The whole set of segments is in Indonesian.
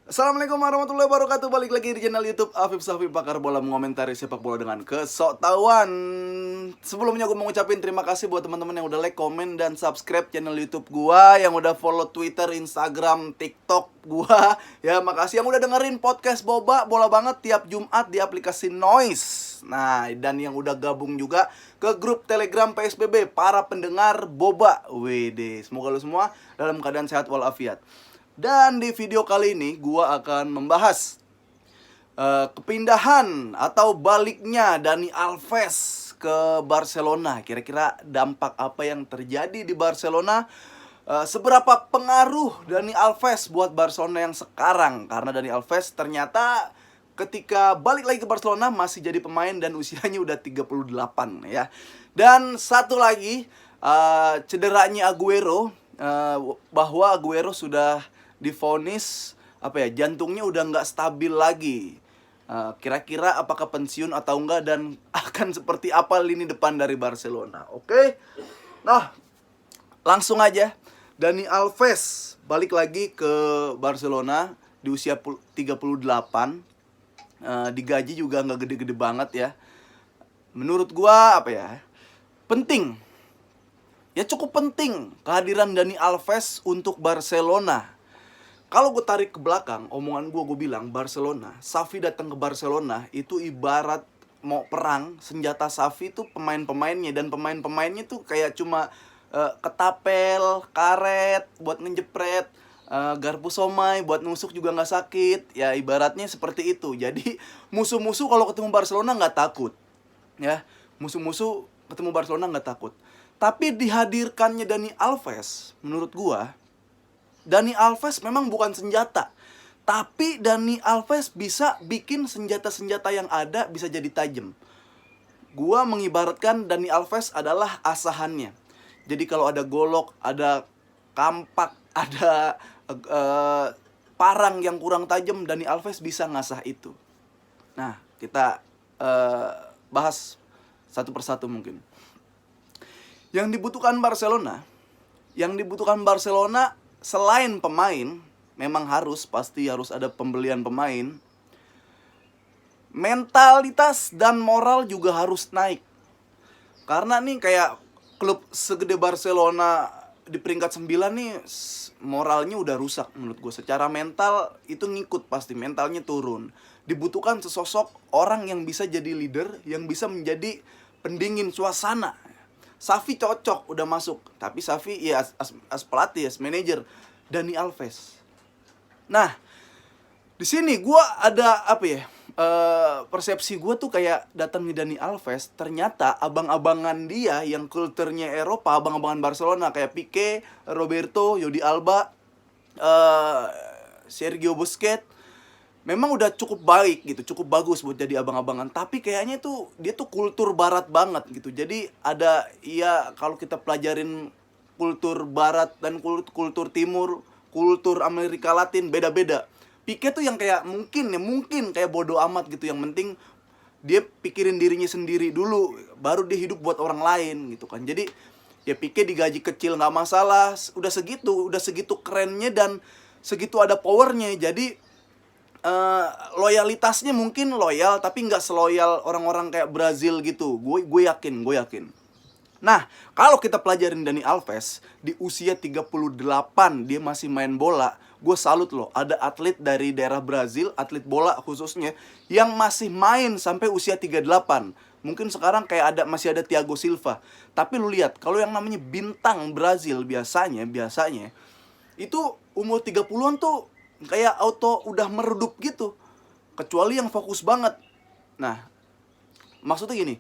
Assalamualaikum warahmatullahi wabarakatuh. Balik lagi di channel YouTube Afif Safif, pakar bola mengomentari sepak bola dengan kesoktahuan. Sebelumnya gue mau ngucapin terima kasih buat teman-teman yang udah like, komen, dan subscribe channel YouTube gua, yang udah follow Twitter, Instagram, TikTok gua. Ya, makasih yang udah dengerin podcast Boba Bola Banget tiap Jumat di aplikasi Noise. Nah, dan yang udah gabung juga ke grup Telegram PSBB para pendengar Boba. Wede, semoga lu semua dalam keadaan sehat walafiat. Dan di video kali ini gua akan membahas kepindahan atau baliknya Dani Alves ke Barcelona. Kira-kira dampak apa yang terjadi di Barcelona? Seberapa pengaruh Dani Alves buat Barcelona yang sekarang? Karena Dani Alves ternyata ketika balik lagi ke Barcelona masih jadi pemain dan usianya udah 38 ya. Dan satu lagi, cederanya Aguero, bahwa Aguero sudah divonis jantungnya udah nggak stabil lagi. Kira-kira apakah pensiun atau enggak, dan akan seperti apa lini depan dari Barcelona? Oke. Nah, langsung aja. Dani Alves balik lagi ke Barcelona di usia 38. Digaji juga nggak gede-gede banget ya. Menurut gua penting. Ya, cukup penting kehadiran Dani Alves untuk Barcelona. Kalau gue tarik ke belakang, omongan gue bilang Barcelona, Xavi datang ke Barcelona itu ibarat mau perang, senjata Xavi itu pemain-pemainnya, dan pemain-pemainnya tuh kayak cuma ketapel, karet buat ngejepret, garpu somai buat nusuk juga nggak sakit. Ya, ibaratnya seperti itu. Jadi musuh-musuh kalau ketemu Barcelona nggak takut. Ya, musuh-musuh ketemu Barcelona nggak takut. Tapi dihadirkannya Dani Alves, menurut gue, Dani Alves memang bukan senjata, tapi Dani Alves bisa bikin senjata-senjata yang ada bisa jadi tajam. Gua mengibaratkan Dani Alves adalah asahannya. Jadi kalau ada golok, ada kampak, ada parang yang kurang tajam, Dani Alves bisa ngasah itu. Nah, kita bahas satu persatu mungkin. Yang dibutuhkan Barcelona selain pemain, memang pasti harus ada pembelian pemain. Mentalitas dan moral juga harus naik. Karena nih kayak klub segede Barcelona di peringkat 9 nih, moralnya udah rusak menurut gue. Secara mental itu ngikut, pasti mentalnya turun. Dibutuhkan sesosok orang yang bisa jadi leader, yang bisa menjadi pendingin suasana. Xavi cocok, udah masuk. Tapi Xavi ya as pelatih, as manajer. Dani Alves. Nah, di sini gue ada persepsi gue tuh kayak datangnya Dani Alves, ternyata abang-abangan dia yang kulturnya Eropa, abang-abangan Barcelona kayak Pique, Roberto, Jordi Alba, Sergio Busquets, memang udah cukup baik gitu, cukup bagus buat jadi abang-abangan. Tapi kayaknya tuh dia tuh kultur barat banget gitu. Jadi ada, ya kalau kita pelajarin kultur barat dan kultur timur, kultur Amerika Latin, beda-beda. Pique tuh yang kayak mungkin kayak bodoh amat gitu. Yang penting dia pikirin dirinya sendiri dulu, baru dia hidup buat orang lain gitu kan. Jadi ya Pique digaji kecil nggak masalah, udah segitu kerennya dan segitu ada powernya. Jadi loyalitasnya mungkin loyal, tapi nggak seloyal orang-orang kayak Brazil gitu. Gue yakin. Nah, kalau kita pelajarin Dani Alves di usia 38 dia masih main bola, gue salut loh. Ada atlet dari daerah Brazil, atlet bola khususnya, yang masih main sampai usia 38. Mungkin sekarang kayak masih ada Thiago Silva. Tapi lu lihat, kalau yang namanya bintang Brazil biasanya itu umur 30-an tuh kayak auto udah meredup gitu. Kecuali yang fokus banget. Nah, maksudnya gini,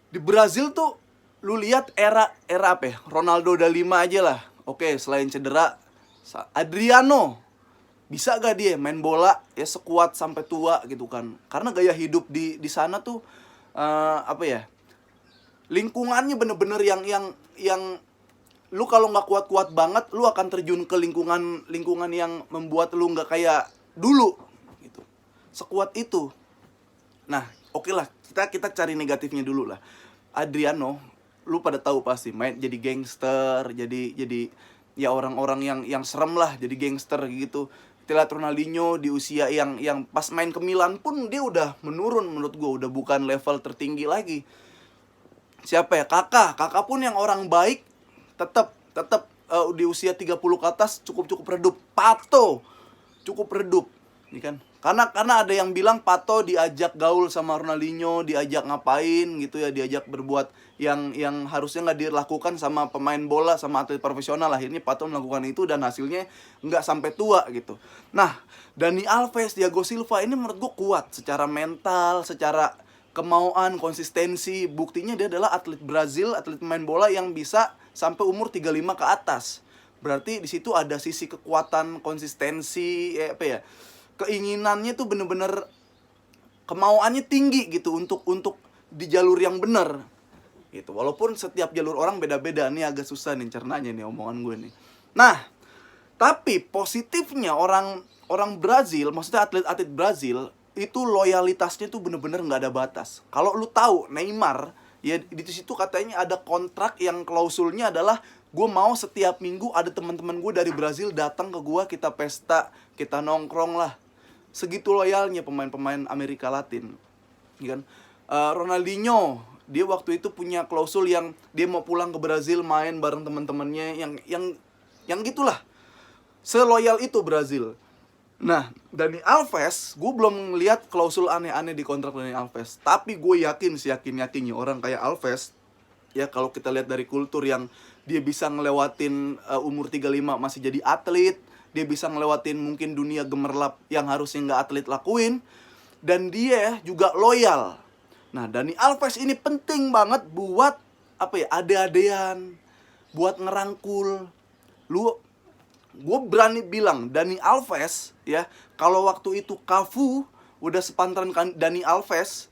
di Brazil tuh lu lihat era Ronaldo udah 5 aja lah. Oke, selain cedera, Adriano bisa gak dia main bola ya sekuat sampai tua gitu kan. Karena gaya hidup di sana tuh lingkungannya bener-bener yang lu kalau nggak kuat-kuat banget, lu akan terjun ke lingkungan yang membuat lu nggak kayak dulu gitu. Sekuat itu. Nah, oke lah, kita cari negatifnya dulu lah. Adriano, lu pada tahu pasti main jadi gangster, jadi ya orang-orang yang serem lah, jadi gangster gitu. kita lihat Ronaldinho di usia yang pas main ke Milan pun dia udah menurun menurut gue, udah bukan level tertinggi lagi. Siapa ya? Kakak pun yang orang baik tetap di usia 30 ke atas cukup redup. Pato cukup redup, ya kan? Karena ada yang bilang Pato diajak gaul sama Ronaldinho, diajak ngapain gitu ya, diajak berbuat yang harusnya nggak dilakukan sama pemain bola, sama atlet profesional. Akhirnya Pato melakukan itu dan hasilnya nggak sampai tua gitu. Nah, Dani Alves, Thiago Silva ini menurut gue kuat secara mental, secara kemauan, konsistensi. Buktinya dia adalah atlet Brazil, atlet pemain bola yang bisa sampai umur 35 ke atas. Berarti di situ ada sisi kekuatan, konsistensi, keinginannya tuh bener-bener kemauannya tinggi gitu untuk di jalur yang bener gitu. Walaupun setiap jalur orang beda-beda. Nih agak susah nih cernanya nih omongan gue nih. Nah, tapi positifnya orang Brazil, maksudnya atlet-atlet Brazil itu loyalitasnya tuh bener-bener nggak ada batas. Kalau lu tahu Neymar, ya di situ katanya ada kontrak yang klausulnya adalah gue mau setiap minggu ada teman-teman gue dari Brazil datang ke gue, kita pesta, kita nongkrong lah. Segitu loyalnya pemain-pemain Amerika Latin, ya kan? Ronaldinho, dia waktu itu punya klausul yang dia mau pulang ke Brazil main bareng teman-temannya yang gitulah. Seloyal itu Brazil. Nah, Dani Alves, gue belum ngeliat klausul aneh-aneh di kontrak Dani Alves. Tapi gue yakinnya orang kayak Alves, ya kalau kita lihat dari kultur yang dia bisa ngelewatin umur 35 masih jadi atlet, dia bisa ngelewatin mungkin dunia gemerlap yang harusnya nggak atlet lakuin, dan dia juga loyal. Nah, Dani Alves ini penting banget buat ade-adean, buat ngerangkul. Gue berani bilang Dani Alves ya, kalau waktu itu Cafu udah sepantaran Dani Alves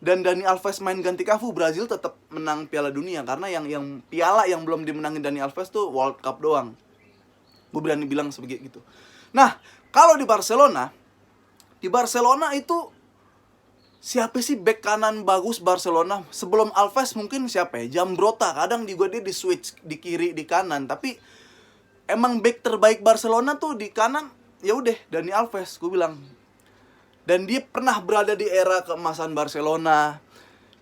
dan Dani Alves main ganti Cafu, Brazil tetap menang Piala Dunia. Karena yang piala yang belum dimenangin Dani Alves tuh World Cup doang. Gue berani bilang sebegitu. Nah, kalau di Barcelona itu siapa sih bek kanan bagus Barcelona? Sebelum Alves mungkin siapa ya? Jambrota. Kadang juga dia di switch di kiri di kanan, tapi emang bek terbaik Barcelona tuh di kanan, ya udah Dani Alves, gue bilang. Dan dia pernah berada di era keemasan Barcelona.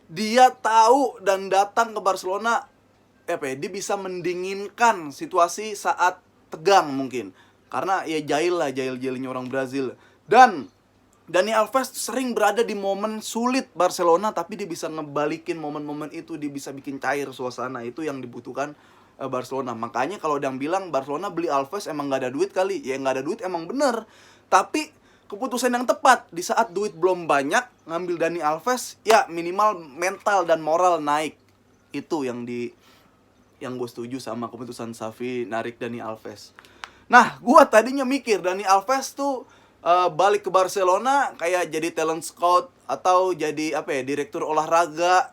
Dia tahu dan datang ke Barcelona, dia bisa mendinginkan situasi saat tegang mungkin. Karena ya jahil-jahilnya orang Brazil. Dan Dani Alves sering berada di momen sulit Barcelona, tapi dia bisa ngebalikin momen-momen itu, dia bisa bikin cair suasana. Itu yang dibutuhkan Barcelona. Makanya kalau ada yang bilang Barcelona beli Alves emang gak ada duit kali, ya gak ada duit emang bener. Tapi keputusan yang tepat di saat duit belum banyak, ngambil Dani Alves, ya minimal mental dan moral naik. Itu yang gue setuju sama keputusan Xavi narik Dani Alves. Nah, gue tadinya mikir Dani Alves tuh balik ke Barcelona kayak jadi talent scout atau jadi direktur olahraga,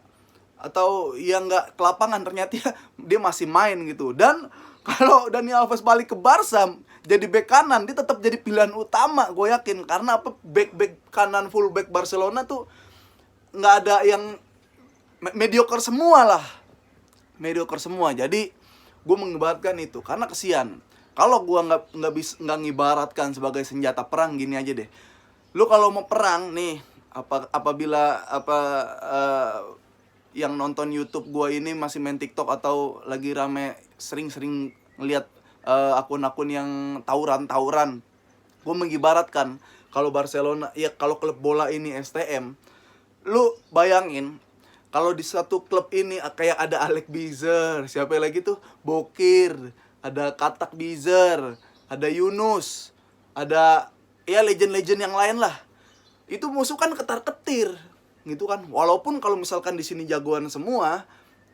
atau ya nggak ke lapangan. Ternyata dia masih main gitu. Dan kalau Dani Alves balik ke Barca jadi bek kanan, dia tetap jadi pilihan utama, gue yakin. Karena bek kanan full back Barcelona tuh nggak ada yang mediocre semua lah, mediocre semua. Jadi gue mengibaratkan itu karena kesian. Kalau gue nggak ngibaratkan sebagai senjata perang, gini aja deh. Lu kalau mau perang nih, apabila yang nonton YouTube gue ini masih main TikTok atau lagi rame sering ngeliat akun-akun yang tawuran, gue mengibaratkan kalau Barcelona, ya kalau klub bola ini STM, lu bayangin kalau di satu klub ini kayak ada Alex Bizer, siapa lagi tuh, Bokir, ada Katak Bizer, ada Yunus, ada ya legend-legend yang lain lah. Itu musuh kan ketar-ketir gitu kan. Walaupun kalau misalkan di sini jagoan semua,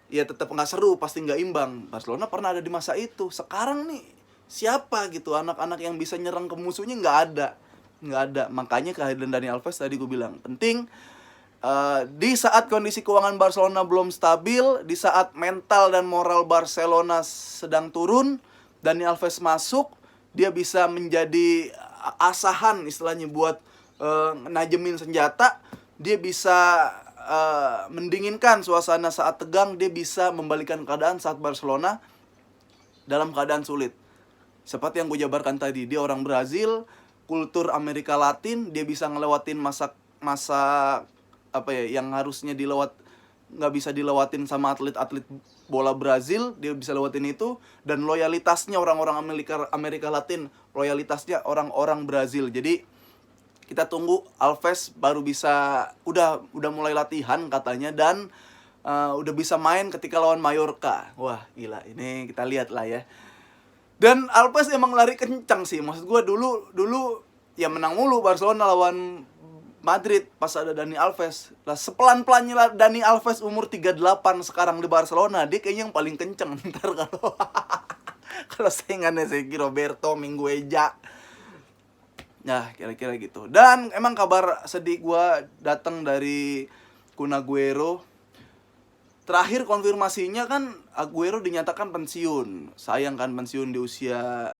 ya tetap nggak seru, pasti nggak imbang. Barcelona pernah ada di masa itu. Sekarang nih siapa gitu anak-anak yang bisa nyerang ke musuhnya? Nggak ada. Makanya kehadiran Dani Alves tadi gue bilang penting. Di saat kondisi keuangan Barcelona belum stabil, di saat mental dan moral Barcelona sedang turun, Dani Alves masuk, dia bisa menjadi asahan istilahnya buat najemin senjata. Dia bisa mendinginkan suasana saat tegang. Dia bisa membalikan keadaan saat Barcelona dalam keadaan sulit. Seperti yang gue jabarkan tadi, dia orang Brazil, kultur Amerika Latin, dia bisa ngelewatin masa apa ya yang harusnya nggak bisa dilewatin sama atlet-atlet bola Brazil, dia bisa lewatin itu. Dan loyalitasnya orang-orang Amerika Latin, loyalitasnya orang-orang Brazil. Jadi kita tunggu Alves baru bisa udah mulai latihan katanya, dan udah bisa main ketika lawan Mallorca. Wah gila, ini kita lihat lah ya. Dan Alves emang lari kencang sih, maksud gue dulu ya menang mulu Barcelona lawan Madrid pas ada Dani Alves. Lah sepelan-pelannya Dani Alves umur 38 sekarang di Barcelona, dia kayaknya yang paling kenceng ntar kalau kalau saingannya Sergi Roberto, Mingueza. Nah, kira-kira gitu. Dan emang kabar sedih gua datang dari Kun Agüero. Terakhir konfirmasinya kan Agüero dinyatakan pensiun. Sayang kan pensiun di usia